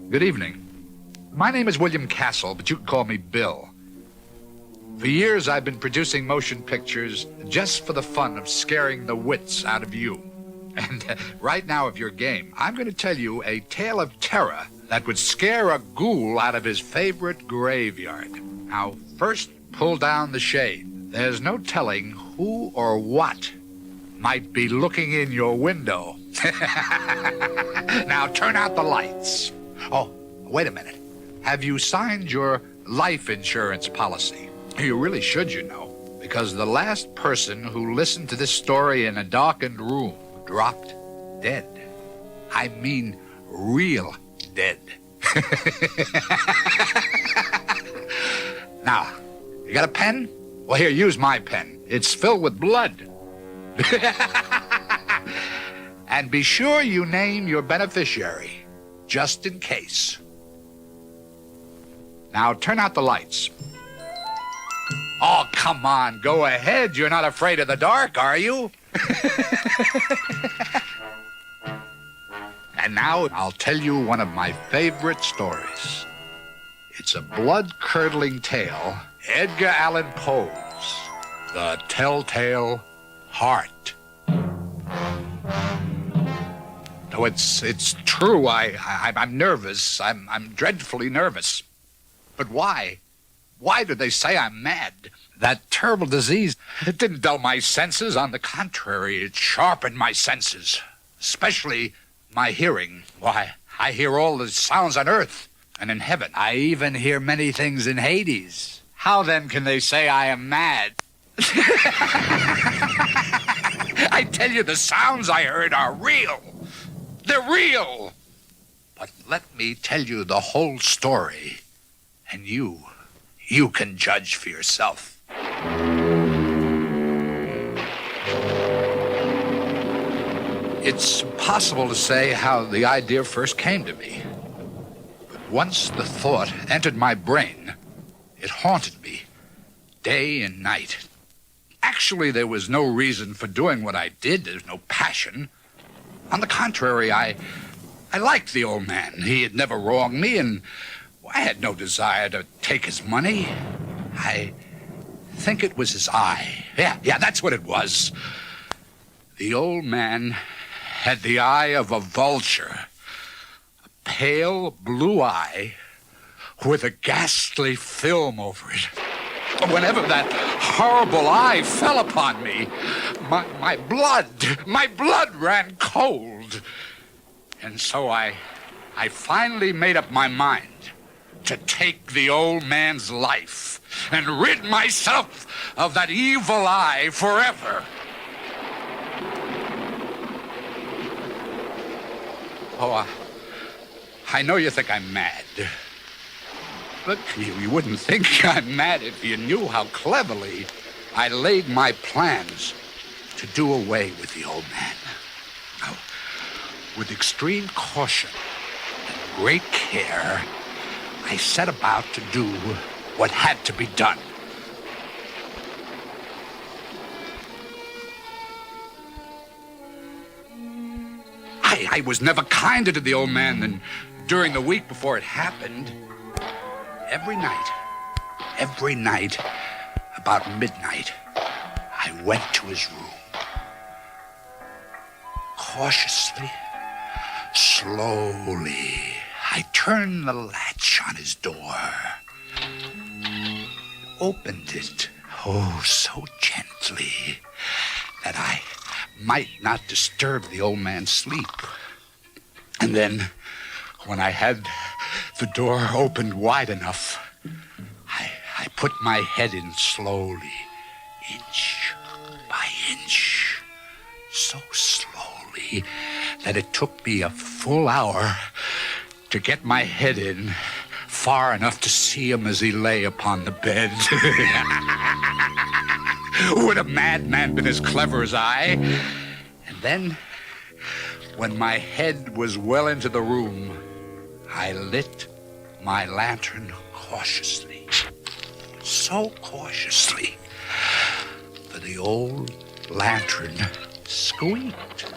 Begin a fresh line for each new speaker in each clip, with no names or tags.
Good evening. My name is William Castle, but you can call me Bill. For years, I've been producing motion pictures just for the fun of scaring the wits out of you. And right now, if you're game, I'm going to tell you a tale of terror that would scare a ghoul out of his favorite graveyard. Now, first, pull down the shade. There's no telling who or what might be looking in your window. Now, turn out the lights. Oh, wait a minute. Have you signed your life insurance policy? You really should, you know, because the last person who listened to this story in a darkened room dropped dead. I mean, real dead. Now, you got a pen? Well, here, use my pen. It's filled with blood. And be sure you name your beneficiary, just in case. Now, turn out the lights. Oh, come on, go ahead. You're not afraid of the dark, are you? And now I'll tell you one of my favorite stories. It's a blood-curdling tale, Edgar Allan Poe's The Telltale Heart. No, it's true. I'm nervous. I'm dreadfully nervous. But why? Why do they say I'm mad? That terrible disease, it didn't dull my senses. On the contrary, it sharpened my senses, especially my hearing. Why, I hear all the sounds on earth and in heaven. I even hear many things in Hades. How then can they say I am mad? I tell you, the sounds I heard are real. They're real. But let me tell you the whole story, and you can judge for yourself. It's impossible to say how the idea first came to me. But once the thought entered my brain, it haunted me day and night. Actually, there was no reason for doing what I did. There's no passion. On the contrary, I liked the old man. He had never wronged me, and I had no desire to take his money. I think it was his eye. Yeah, that's what it was. The old man had the eye of a vulture. A pale blue eye with a ghastly film over it. Whenever that horrible eye fell upon me, my blood ran cold. And so I finally made up my mind to take the old man's life and rid myself of that evil eye forever. Oh, I know you think I'm mad. But you wouldn't think I'm mad if you knew how cleverly I laid my plans to do away with the old man. Now, with extreme caution and great care, I set about to do what had to be done. I was never kinder to the old man than during the week before it happened. Every night, about midnight, I went to his room. Cautiously, slowly, I turned the latch on his door. Opened it, oh, so gently, that I might not disturb the old man's sleep. And then, when I had the door opened wide enough, I put my head in slowly, inch by inch, so slowly that it took me a full hour to get my head in far enough to see him as he lay upon the bed. Would a madman been as clever as I? And then, when my head was well into the room, I lit my lantern cautiously, so cautiously that the old lantern squeaked.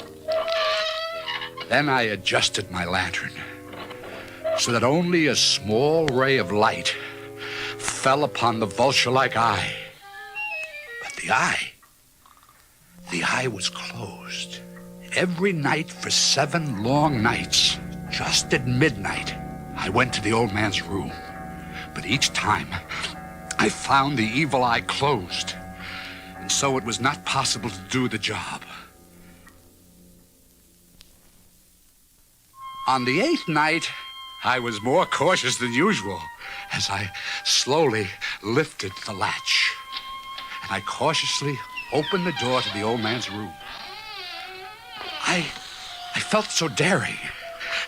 Then I adjusted my lantern, so that only a small ray of light fell upon the vulture-like eye. But the eye was closed. Every night for 7 long nights, just at midnight, I went to the old man's room. But each time, I found the evil eye closed, and so it was not possible to do the job. On the 8th night, I was more cautious than usual as I slowly lifted the latch, and I cautiously opened the door to the old man's room. I felt so daring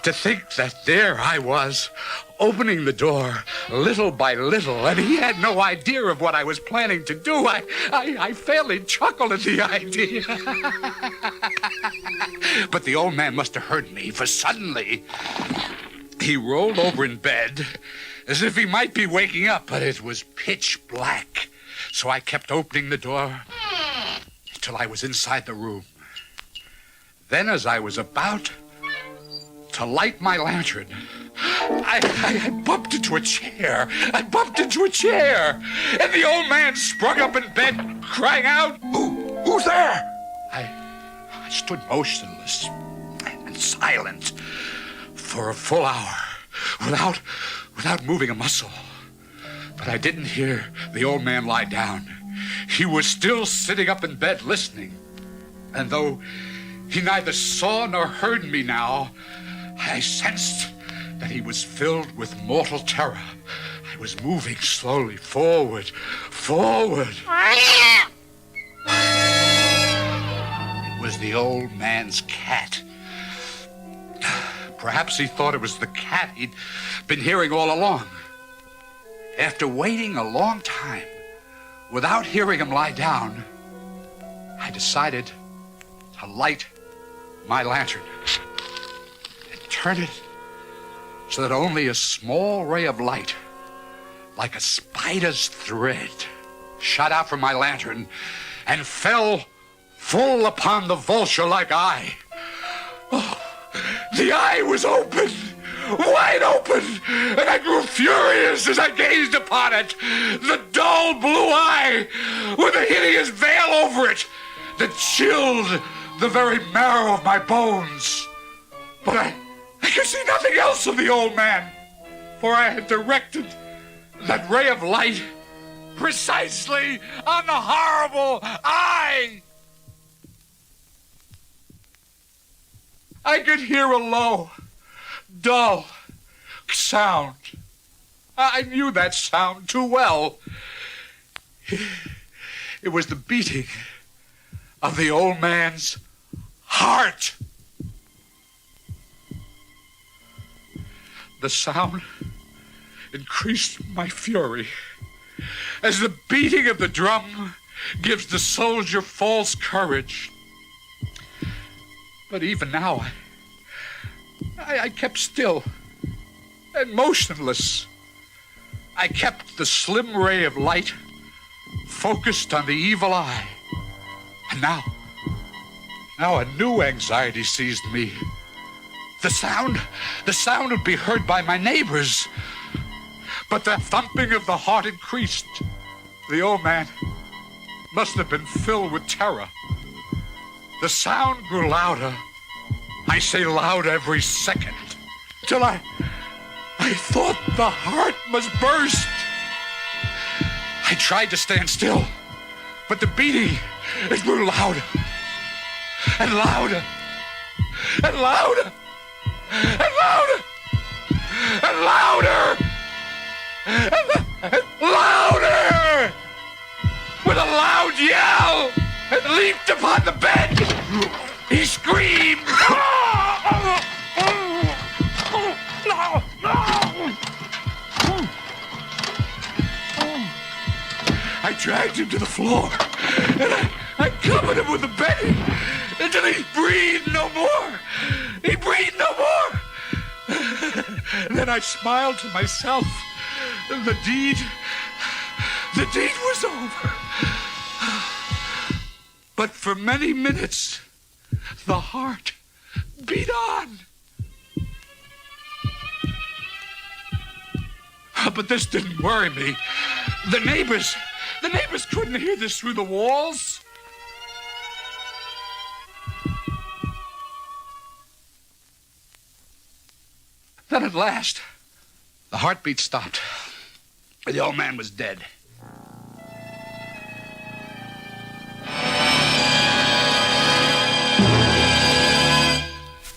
to think that there I was, opening the door little by little, and he had no idea of what I was planning to do. I fairly chuckled at the idea. But the old man must have heard me, for suddenly he rolled over in bed as if he might be waking up, but it was pitch black. So I kept opening the door until I was inside the room. Then, as I was about to light my lantern, I bumped into a chair. And the old man sprung up in bed, crying out, "Who's there?" I stood motionless and silent for a full hour without moving a muscle. But I didn't hear the old man lie down. He was still sitting up in bed listening. And though he neither saw nor heard me now, I sensed that he was filled with mortal terror. I was moving slowly forward. It was the old man's cat. Perhaps he thought it was the cat he'd been hearing all along. After waiting a long time without hearing him lie down, I decided to light my lantern and turn it so that only a small ray of light, like a spider's thread, shot out from my lantern and fell full upon the vulture-like eye. Oh, the eye was open, wide open, and I grew furious as I gazed upon it. The dull blue eye with a hideous veil over it that chilled the very marrow of my bones. But I could see nothing else of the old man, for I had directed that ray of light precisely on the horrible eye. I could hear a low, dull sound. I knew that sound too well. It was the beating of the old man's heart. The sound increased my fury, as the beating of the drum gives the soldier false courage. But even now, I kept still and motionless. I kept the slim ray of light focused on the evil eye. And now a new anxiety seized me. The sound would be heard by my neighbors. But the thumping of the heart increased. The old man must have been filled with terror. The sound grew louder. I say loud every second, till I thought the heart must burst. I tried to stand still, but the beating, it grew louder and louder and louder and louder and louder and louder. With a loud yell, it leaped upon the bed. He screamed. I dragged him to the floor, and I covered him with the bedding until he breathed no more. He breathed no more. Then I smiled to myself. The deed was over. But for many minutes, the heart beat on. But this didn't worry me. The neighbors couldn't hear this through the walls. Then at last, the heartbeat stopped. The old man was dead.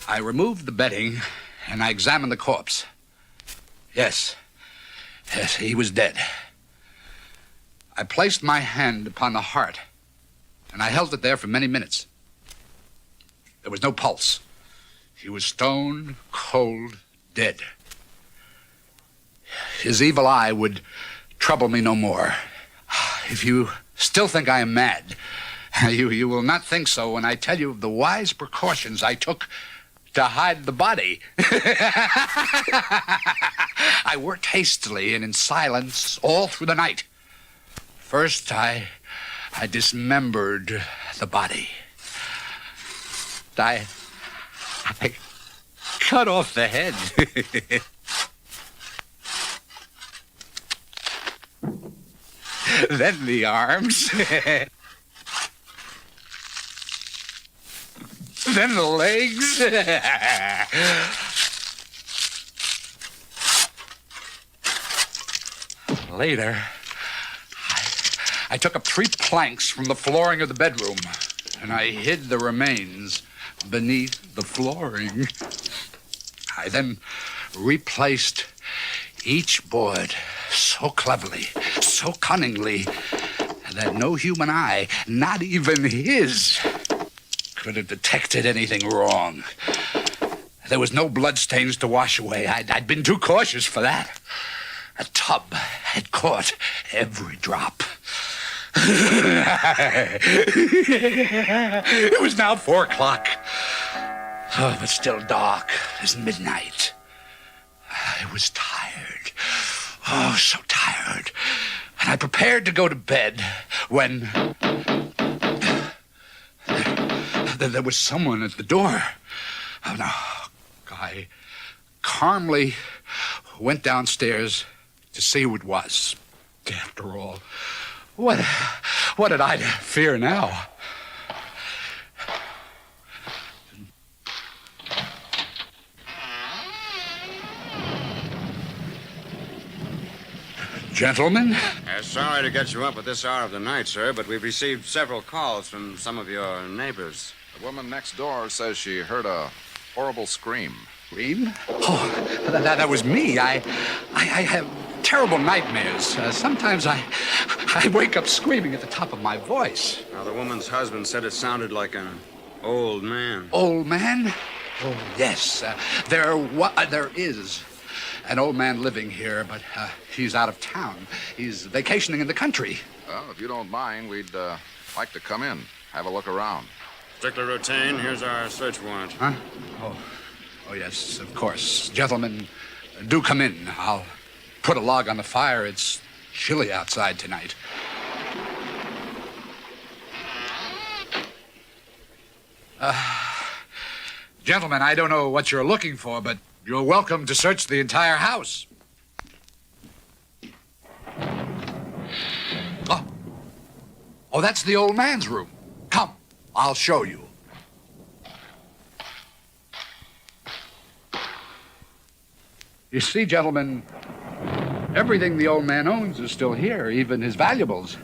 I removed the bedding and I examined the corpse. Yes, he was dead. I placed my hand upon the heart and I held it there for many minutes. There was no pulse. He was stone cold dead. His evil eye would trouble me no more. If you still think I am mad, you will not think so when I tell you of the wise precautions I took to hide the body. I worked hastily and in silence all through the night. First, I dismembered the body. I cut off the head. Then the arms. Then the legs. Later, I took up 3 planks from the flooring of the bedroom, and I hid the remains beneath the flooring. I then replaced each board so cleverly, so cunningly, that no human eye, not even his, could have detected anything wrong. There was no bloodstains to wash away. I'd been too cautious for that. A tub had caught every drop. It was now 4 o'clock. Oh, but still dark as midnight. I was tired. Oh, so tired. And I prepared to go to bed when there was someone at the door. Oh, no. I calmly went downstairs to see who it was. After all, what had I to fear now? Gentlemen?
Sorry to get you up at this hour of the night, sir, but we've received several calls from some of your neighbors.
The woman next door says she heard a horrible scream.
Scream? Oh, that was me. I have terrible nightmares. Sometimes I wake up screaming at the top of my voice.
Now, the woman's husband said it sounded like an old man.
Old man? Oh, yes. There is an old man living here, but he's out of town. He's vacationing in the country.
Well, if you don't mind, we'd like to come in, have a look around.
Strictly routine. Here's our search warrant.
Huh? Oh, yes, of course. Gentlemen, do come in. I'll put a log on the fire. It's chilly outside tonight. Gentlemen, I don't know what you're looking for, but you're welcome to search the entire house. Oh, that's the old man's room. Come, I'll show you. You see, gentlemen, everything the old man owns is still here, even his valuables.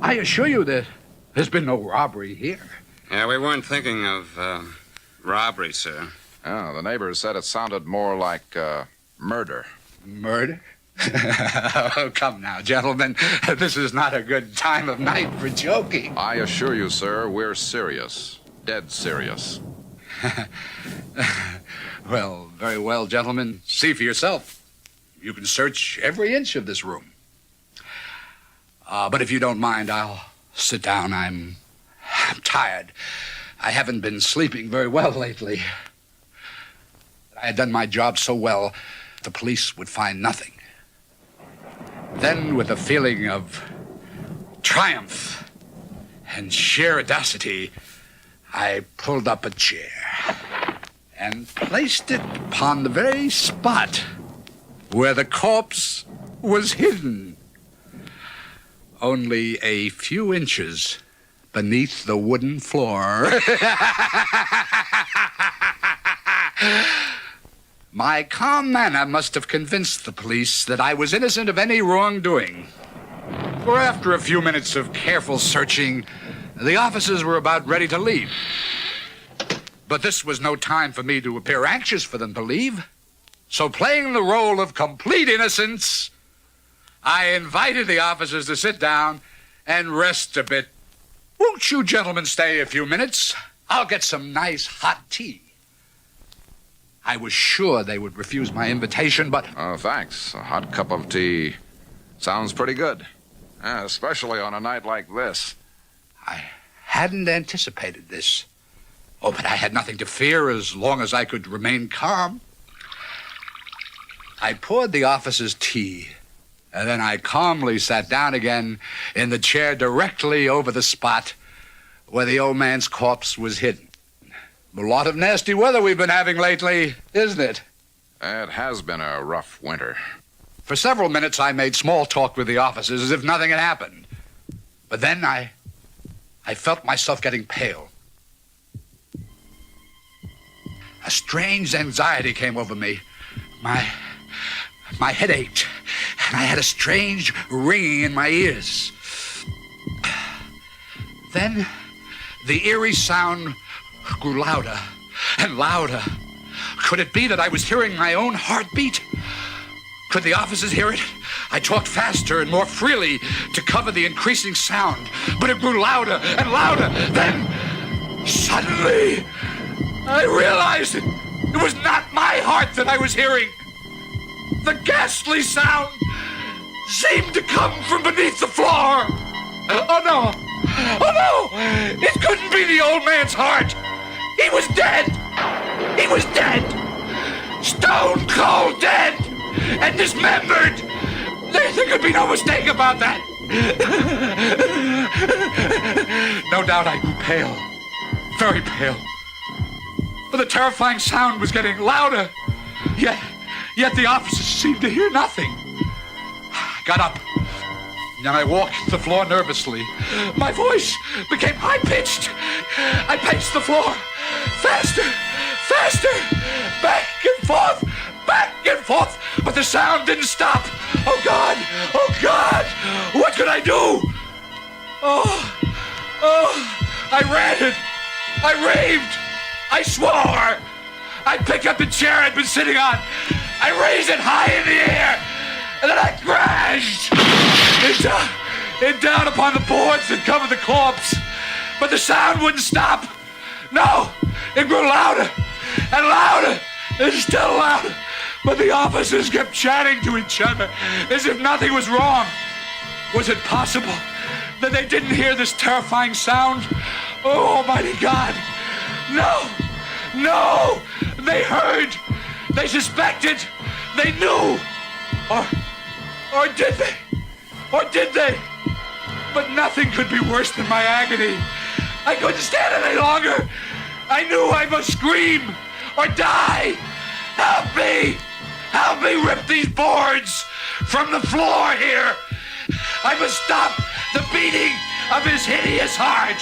I assure you that there's been no robbery here.
Yeah, we weren't thinking of robbery, sir.
Oh, the neighbors said it sounded more like murder.
Murder? Oh, come now, gentlemen. This is not a good time of night for joking.
I assure you, sir, we're serious. Dead serious.
Well, very well, gentlemen. See for yourself. You can search every inch of this room. But if you don't mind, I'll sit down. I'm tired. I haven't been sleeping very well lately. I had done my job so well, the police would find nothing. Then, with a feeling of triumph and sheer audacity, I pulled up a chair and placed it upon the very spot where the corpse was hidden only a few inches beneath the wooden floor. My calm manner must have convinced the police that I was innocent of any wrongdoing. For after a few minutes of careful searching, the officers were about ready to leave. But this was no time for me to appear anxious for them to leave. So playing the role of complete innocence, I invited the officers to sit down and rest a bit. Won't you gentlemen stay a few minutes? I'll get some nice hot tea. I was sure they would refuse my invitation, but...
Oh, thanks. A hot cup of tea sounds pretty good. Especially on a night like this.
I hadn't anticipated this. Oh, but I had nothing to fear as long as I could remain calm. I poured the officers tea, and then I calmly sat down again in the chair directly over the spot where the old man's corpse was hidden. A lot of nasty weather we've been having lately, isn't it?
It has been a rough winter.
For several minutes, I made small talk with the officers as if nothing had happened. But then I felt myself getting pale. A strange anxiety came over me. My head ached, and I had a strange ringing in my ears. Then the eerie sound grew louder and louder. Could it be that I was hearing my own heartbeat? Could the officers hear it? I talked faster and more freely to cover the increasing sound, but it grew louder and louder. Then, suddenly, I realized it was not my heart that I was hearing. The ghastly sound seemed to come from beneath the floor. Oh, no. Oh, no. It couldn't be the old man's heart. He was dead. He was dead. Stone cold dead and dismembered. There could be no mistake about that. No doubt I grew pale. Very pale. But the terrifying sound was getting louder. Yet the officers seemed to hear nothing. I got up, and I walked the floor nervously. My voice became high-pitched. I paced the floor, faster, faster, back and forth, but the sound didn't stop. Oh, God, what could I do? I ranted, I raved, I swore. I picked up the chair I'd been sitting on. I raised it high in the air, and then I crashed it down upon the boards that covered the corpse. But the sound wouldn't stop. No, it grew louder and louder and still louder. But the officers kept chatting to each other as if nothing was wrong. Was it possible that they didn't hear this terrifying sound? Oh, Almighty God. No, they heard, they suspected, they knew, or did they? But nothing could be worse than my agony. I couldn't stand it any longer. I knew I must scream or die. Help me rip these boards from the floor here. I must stop the beating of his hideous heart.